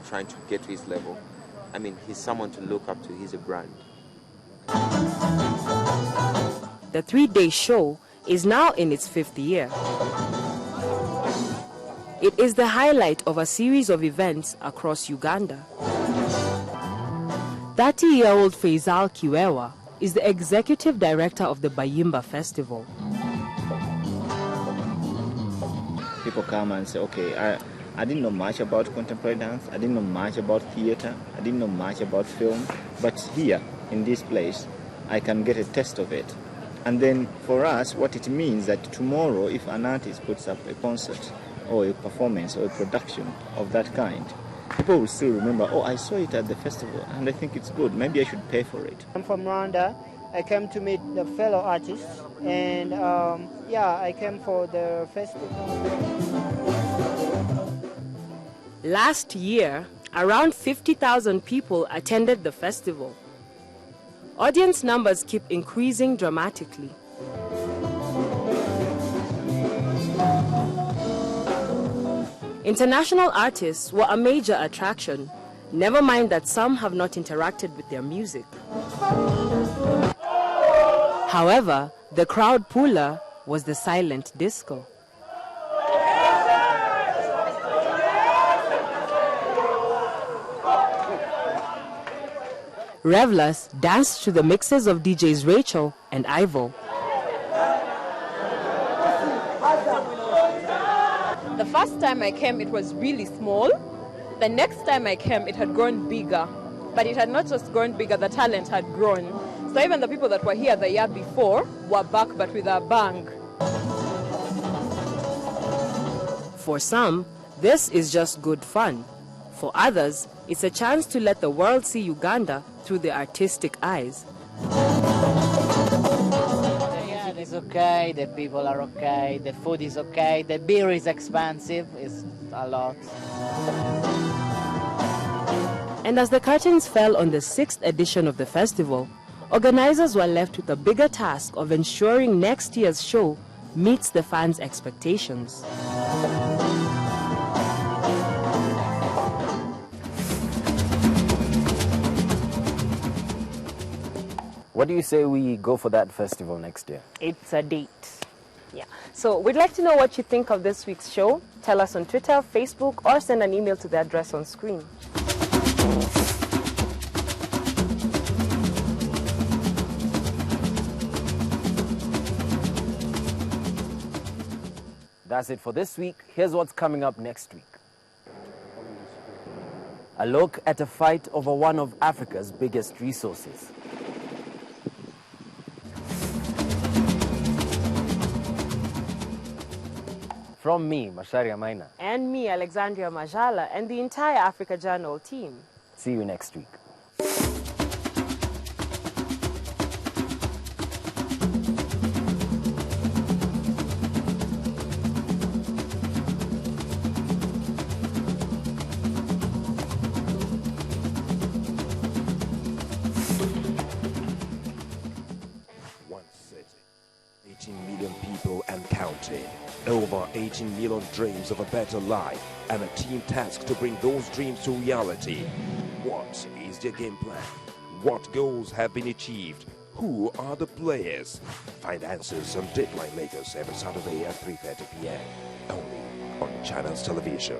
trying to get to his level. I mean, he's someone to look up to. He's a brand. The 3-day show is now in its 5th year. It is the highlight of a series of events across Uganda. 30-year-old Faisal Kiwewa is the executive director of the Bayimba Festival. People come and say, okay, I didn't know much about contemporary dance, I didn't know much about theater, I didn't know much about film, but here, in this place, I can get a taste of it. And then for us, what it means that tomorrow, if an artist puts up a concert or a performance or a production of that kind, people will still remember, oh, I saw it at the festival and I think it's good, maybe I should pay for it. I'm from Rwanda. I came to meet the fellow artists and I came for the festival. Last year, around 50,000 people attended the festival. Audience numbers keep increasing dramatically. International artists were a major attraction, never mind that some have not interacted with their music. However, the crowd puller was the silent disco. Revelers danced to the mixes of DJs Rachel and Ivo. The first time I came, it was really small. The next time I came, it had grown bigger. But it had not just grown bigger, the talent had grown. So even the people that were here the year before were back, but with a bang. For some, this is just good fun. For others, it's a chance to let the world see Uganda through the artistic eyes. Yeah, it's okay, the people are okay, the food is okay, the beer is expensive, it's a lot. And as the curtains fell on the 6th edition of the festival, organizers were left with a bigger task of ensuring next year's show meets the fans' expectations. What do you say we go for that festival next year? It's a date. Yeah. So we'd like to know what you think of this week's show. Tell us on Twitter, Facebook, or send an email to the address on screen. That's it for this week. Here's what's coming up next week. A look at a fight over one of Africa's biggest resources. From me, Masharia Maina. And me, Alexandria Majala, and the entire Africa Journal team. See you next week. Over 18 million dreams of a better life and a team tasked to bring those dreams to reality. What is their game plan? What goals have been achieved? Who are the players? Find answers on Deadline Makers every Saturday at 3:30 p.m. only on Channels Television.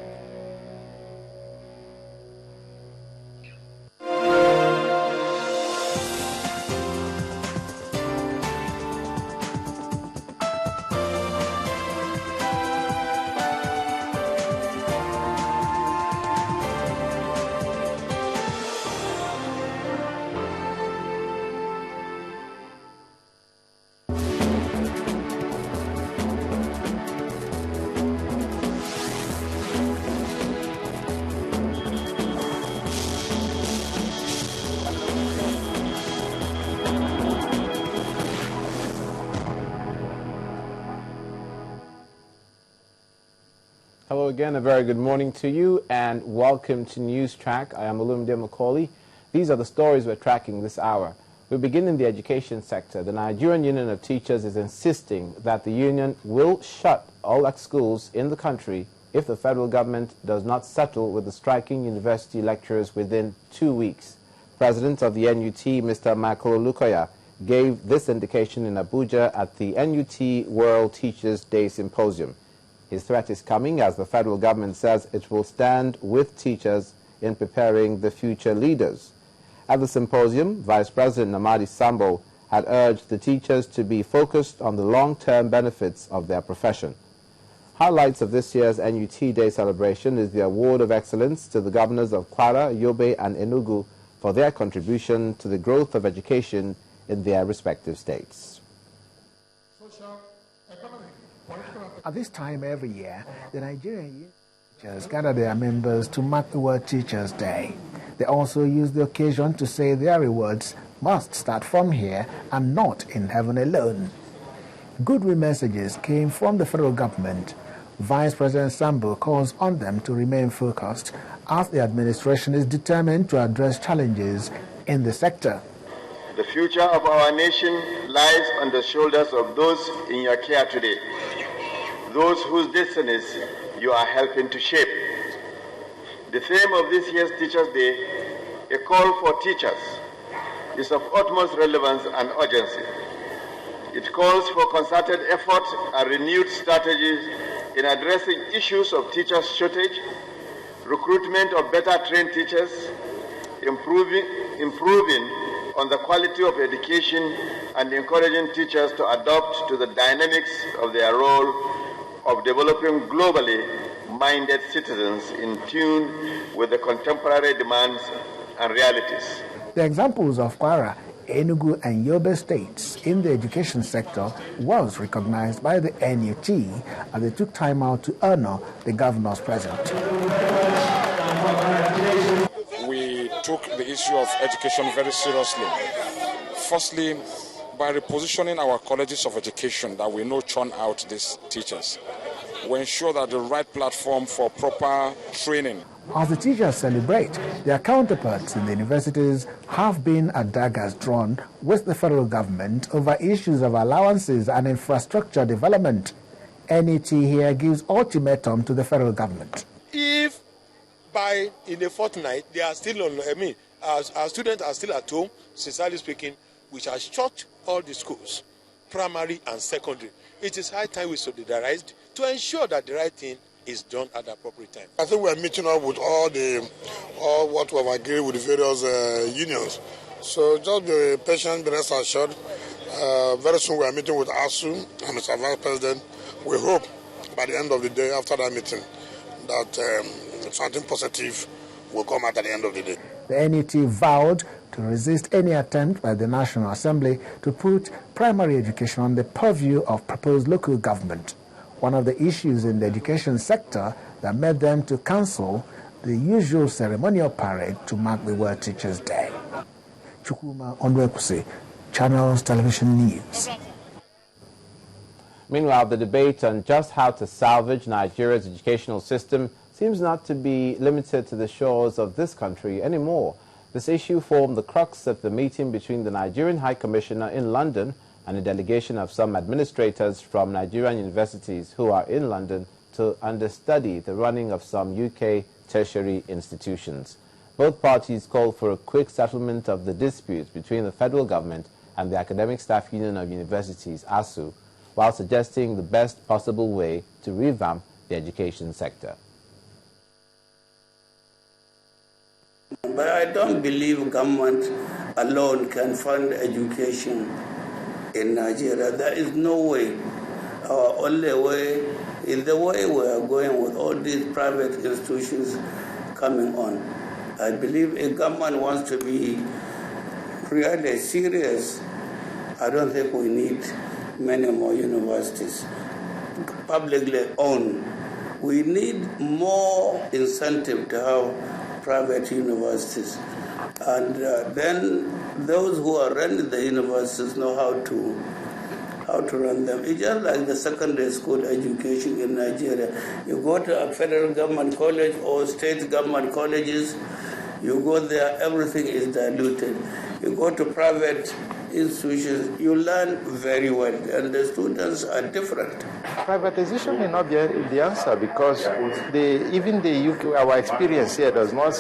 Hello again, a very good morning to you and welcome to News Track. I am Olumide Macaulay. These are the stories we're tracking this hour. We begin in the education sector. The Nigerian Union of Teachers is insisting that the union will shut all schools in the country if the federal government does not settle with the striking university lecturers within 2 weeks. President of the NUT, Mr. Michael Olukoya, gave this indication in Abuja at the NUT World Teachers' Day Symposium. His threat is coming as the federal government says it will stand with teachers in preparing the future leaders. At the symposium, Vice President Namadi Sambo had urged the teachers to be focused on the long-term benefits of their profession. Highlights of this year's NUT Day celebration is the Award of Excellence to the governors of Kwara, Yobe and Enugu for their contribution to the growth of education in their respective states. At this time every year, the Nigerian teachers gather their members to mark the World Teachers' Day. They also use the occasion to say their rewards must start from here and not in heaven alone. Goodwill messages came from the federal government. Vice President Sambo calls on them to remain focused as the administration is determined to address challenges in the sector. The future of our nation lies on the shoulders of those in your care today, those whose destinies you are helping to shape. The theme of this year's Teachers' Day, a call for teachers, is of utmost relevance and urgency. It calls for concerted effort and renewed strategies in addressing issues of teachers' shortage, recruitment of better trained teachers, improving on the quality of education, and encouraging teachers to adapt to the dynamics of their role of developing globally minded citizens in tune with the contemporary demands and realities. The examples of Kwara, Enugu and Yobe states in the education sector was recognized by the NUT as they took time out to honor the governors present. We took the issue of education very seriously. Firstly, by repositioning our colleges of education that we know churn out these teachers. We ensure that the right platform for proper training. As the teachers celebrate, their counterparts in the universities have been at daggers drawn with the federal government over issues of allowances and infrastructure development. NUT here gives ultimatum to the federal government. If in a fortnight they are still on, our students are still at home, sincerely speaking, we shall shut all the schools, primary and secondary. It is high time we solidarized to ensure that the right thing is done at the appropriate time. I think we are meeting up with all what we have agreed with the various unions. So just be patient, be rest assured. Very soon we are meeting with ASU and Mr. Vice President. We hope by the end of the day after that meeting that something positive will come out at the end of the day. The NUT vowed to resist any attempt by the National Assembly to put primary education on the purview of proposed local government. One of the issues in the education sector that made them to cancel the usual ceremonial parade to mark the World Teachers' Day. Chukwuma Onwekusi, Channels Television News. Meanwhile, the debate on just how to salvage Nigeria's educational system seems not to be limited to the shores of this country anymore. This issue formed the crux of the meeting between the Nigerian High Commissioner in London and a delegation of some administrators from Nigerian universities who are in London to understudy the running of some UK tertiary institutions. Both parties called for a quick settlement of the disputes between the federal government and the Academic Staff Union of Universities, ASU, while suggesting the best possible way to revamp the education sector. But I don't believe government alone can fund education in Nigeria. There is no way. Our only way is the way we are going with all these private institutions coming on. I believe if government wants to be really serious, I don't think we need many more universities publicly owned. We need more incentive to have private universities. And then those who are running the universities know how to run them. It's just like the secondary school education in Nigeria. You go to a federal government college or state government colleges, you go there, everything is diluted. You go to private institutions, you learn very well, and the students are different. Privatization may not be the answer because even the UK, our experience here does not